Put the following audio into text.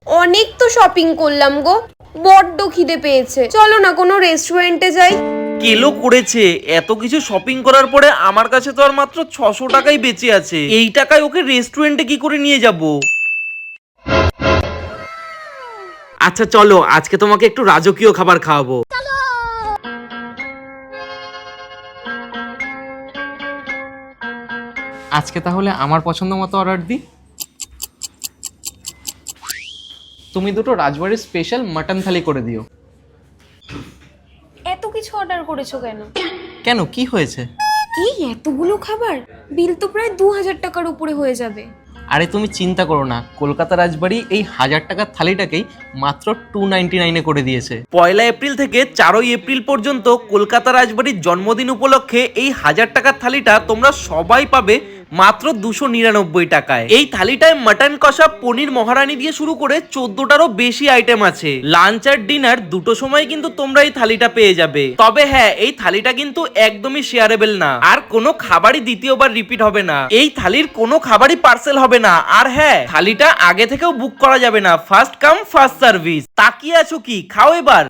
অনেক তো শপিং করলাম গো, বড্ড খিদে পেয়েছে। চলো না কোনো রেস্টুরেন্টে যাই। কেলো করেছে, এত কিছু শপিং করার পরে আমার কাছে তো আর মাত্র 600 টাকাই বেঁচে আছে। এই টাকায় ওকে রেস্টুরেন্টে কি করে নিয়ে যাব? আচ্ছা চলো, আজকে তোমাকে একটু রাজকীয় খাবার খাওয়াবো। আজকে তাহলে আমার পছন্দ মতো অর্ডার দিই। তুমি দুটো রাজবাড়ির স্পেশাল মাটন থালি করে দিও। এত কিছু অর্ডার করেছো কেন? কেন, কি হয়েছে? এই এতগুলো খাবার, বিল তো প্রায় 2000 টাকার উপরে হয়ে যাবে। আরে তুমি চিন্তা করো না, কলকাতা রাজবাড়ি এই 1000 টাকার থালিটাকেই মাত্র 299 করে দিয়েছে। 1 এপ্রিল থেকে 4 এপ্রিল পর্যন্ত কলকাতা রাজবাড়ির জন্মদিন উপলক্ষে এই 1000 টাকার থালিটা তোমরা সবাই পাবে মাত্র 299 টাকায়। এই থালিটায় মাটন কষা, পনির মহারানী দিয়ে শুরু করে 14টারও বেশি আইটেম আছে। লাঞ্চ আর ডিনার দুটো সময় কিন্তু তোমরা এই থালিটা পেয়ে যাবে। তবে হ্যাঁ, এই থালিটা কিন্তু একদমই শেয়ারেবল না, আর কোনো খাবারই দ্বিতীয়বার রিপিট হবে না। এই থালির কোনো খাবারই পার্সেল হবে না। আর হ্যাঁ, থালিটা আগে থেকেও বুক করা যাবে না, ফার্স্ট কাম ফার্স্ট সার্ভিস। তাকিয়ে আছো কি, খাও এবার।